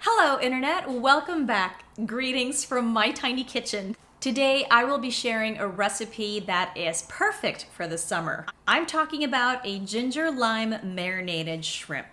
Hello Internet, welcome back. Greetings from my tiny kitchen. Today I will be sharing a recipe that is perfect for the summer. I'm talking about a ginger lime marinated shrimp.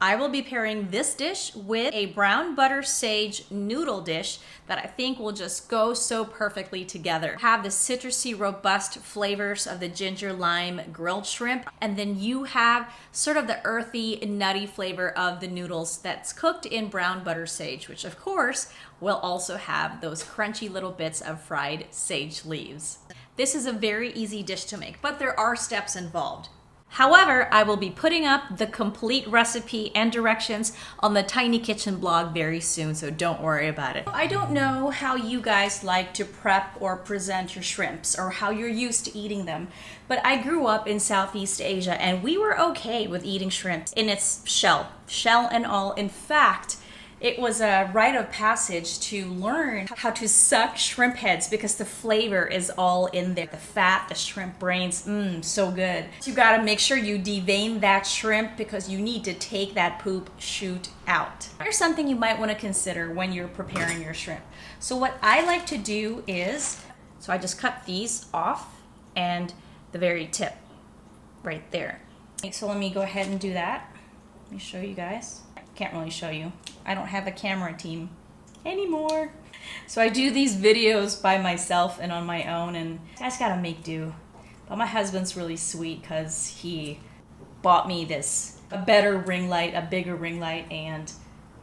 I will be pairing this dish with a brown butter sage noodle dish that I think will just go so perfectly together. Have the citrusy, robust flavors of the ginger lime grilled shrimp, and then you have sort of the earthy, nutty flavor of the noodles that's cooked in brown butter sage, which of course will also have those crunchy little bits of fried sage leaves. This is a very easy dish to make, but there are steps involved. However, I will be putting up the complete recipe and directions on the Tiny Kitchen blog very soon, so don't worry about it. I don't know how you guys like to prep or present your shrimps or how you're used to eating them, but I grew up in Southeast Asia and we were okay with eating shrimp in its shell and all. In fact, it was a rite of passage to learn how to suck shrimp heads because the flavor is all in there. The fat, the shrimp brains, so good. You gotta make sure you devein that shrimp because you need to take that poop chute out. Here's something you might wanna consider when you're preparing your shrimp. So what I like to do is, I just cut these off and the very tip right there. So let me go ahead and do that. Let me show you guys. Can't really show you. I don't have a camera team anymore. So I do these videos by myself and on my own, and I just gotta make do. But my husband's really sweet because he bought me a better ring light, a bigger ring light, and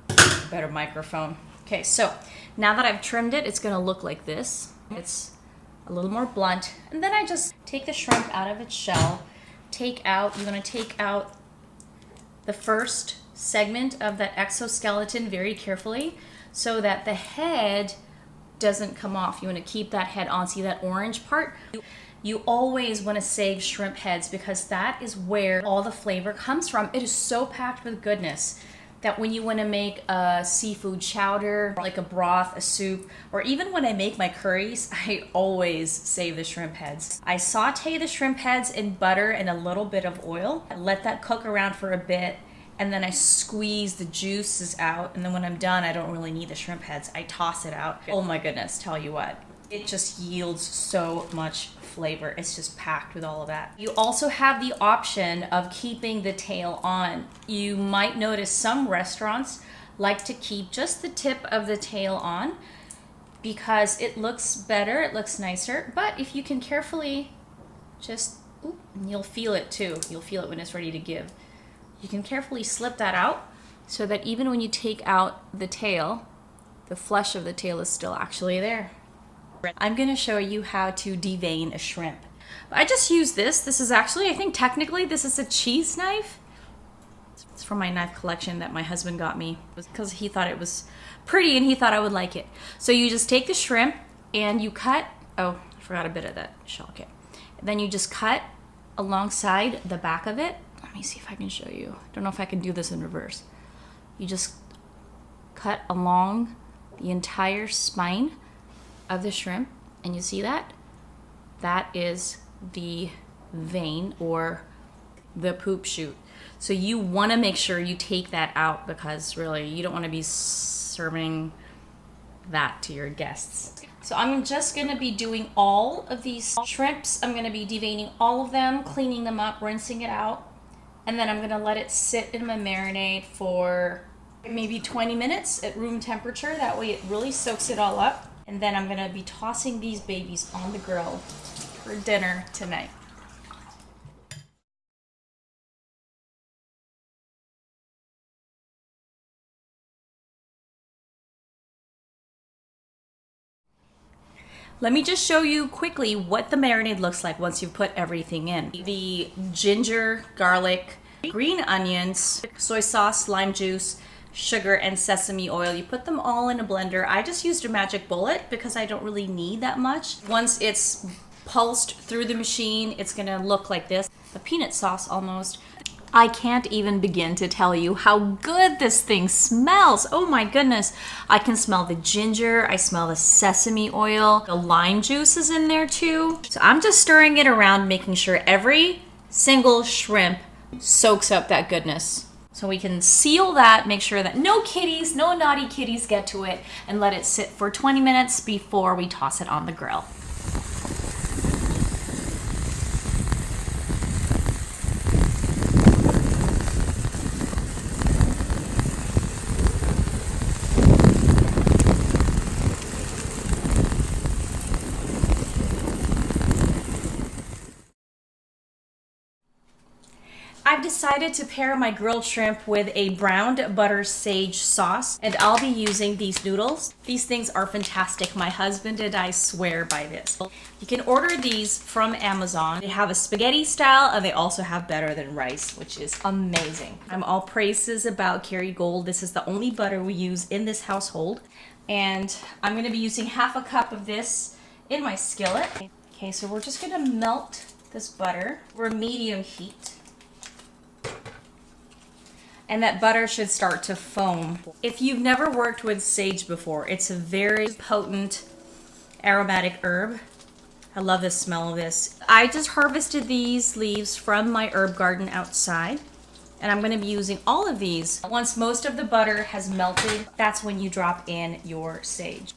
a better microphone. Okay, so now that I've trimmed it, it's gonna look like this. It's a little more blunt. And then I just take the shrimp out of its shell, you're gonna take out the first segment of that exoskeleton very carefully so that the head doesn't come off. You want to keep that head on. See that orange part? You always want to save shrimp heads because that is where all the flavor comes from. It is so packed with goodness that when you want to make a seafood chowder, like a broth, a soup, or even when I make my curries, I always save the shrimp heads. I saute the shrimp heads in butter and a little bit of oil. I let that cook around for a bit, and then I squeeze the juices out, and then when I'm done, I don't really need the shrimp heads. I toss it out. Oh my goodness, tell you what. It just yields so much flavor. It's just packed with all of that. You also have the option of keeping the tail on. You might notice some restaurants like to keep just the tip of the tail on because it looks better, it looks nicer, but if you can carefully you'll feel it too. You'll feel it when it's ready to give. You can carefully slip that out so that even when you take out the tail, the flesh of the tail is still actually there. I'm gonna show you how to devein a shrimp. I just use this. This is actually, I think technically this is a cheese knife. It's from my knife collection that my husband got me because he thought it was pretty and he thought I would like it. So you just take the shrimp and you cut, I forgot a bit of that shell, okay. And then you just cut alongside the back of it. Let me see if I can show you. I don't know if I can do this in reverse. You just cut along the entire spine of the shrimp, and you see that? That is the vein or the poop chute. So you want to make sure you take that out because really you don't want to be serving that to your guests. So I'm just going to be doing all of these shrimps. I'm going to be deveining all of them, cleaning them up, rinsing it out. And then I'm going to let it sit in my marinade for maybe 20 minutes at room temperature. That way it really soaks it all up. And then I'm going to be tossing these babies on the grill for dinner tonight. Let me just show you quickly what the marinade looks like once you've put everything in. The ginger, garlic, green onions, soy sauce, lime juice, sugar, and sesame oil. You put them all in a blender. I just used a magic bullet because I don't really need that much. Once it's pulsed through the machine, it's gonna look like this. A peanut sauce almost. I can't even begin to tell you how good this thing smells. Oh my goodness. I can smell the ginger, I smell the sesame oil, the lime juice is in there too. So I'm just stirring it around, making sure every single shrimp soaks up that goodness. So we can seal that, make sure that no kitties, no naughty kitties get to it, and let it sit for 20 minutes before we toss it on the grill. I've decided to pair my grilled shrimp with a browned butter sage sauce, and I'll be using these noodles. These things are fantastic. My husband and I swear by this. You can order these from Amazon. They have a spaghetti style, and they also have better than rice, which is amazing. I'm all praises about Kerrygold. This is the only butter we use in this household. And I'm gonna be using half a cup of this in my skillet. Okay, so we're just gonna melt this butter. We're medium heat. And that butter should start to foam. If you've never worked with sage before, it's a very potent aromatic herb. I love the smell of this. I just harvested these leaves from my herb garden outside, and I'm gonna be using all of these. Once most of the butter has melted, that's when you drop in your sage.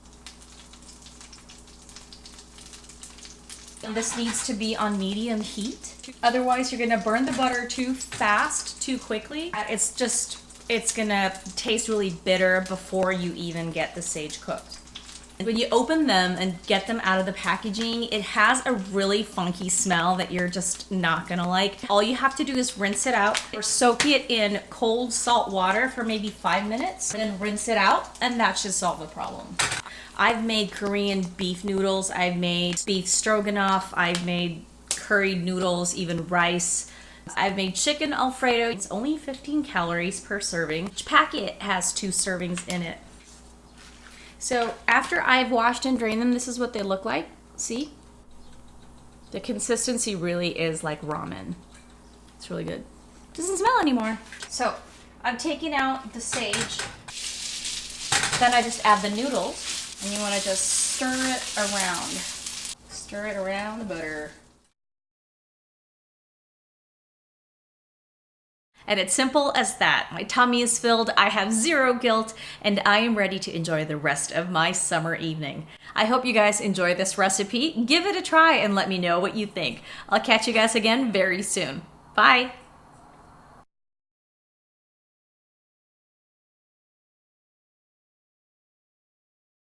This needs to be on medium heat. Otherwise, you're gonna burn the butter too fast, too quickly. It's gonna taste really bitter before you even get the sage cooked. When you open them and get them out of the packaging, it has a really funky smell that you're just not gonna like. All you have to do is rinse it out or soak it in cold salt water for maybe 5 minutes, and then rinse it out, and that should solve the problem. I've made Korean beef noodles, I've made beef stroganoff, I've made curried noodles, even rice. I've made chicken Alfredo. It's only 15 calories per serving. Each packet has 2 servings in it. So after I've washed and drained them, this is what they look like. See? The consistency really is like ramen. It's really good. Doesn't smell anymore. So I'm taking out the sage. Then I just add the noodles. And you want to just stir it around. Stir it around the butter. And it's simple as that. My tummy is filled, I have zero guilt, and I am ready to enjoy the rest of my summer evening. I hope you guys enjoy this recipe. Give it a try and let me know what you think. I'll catch you guys again very soon. Bye!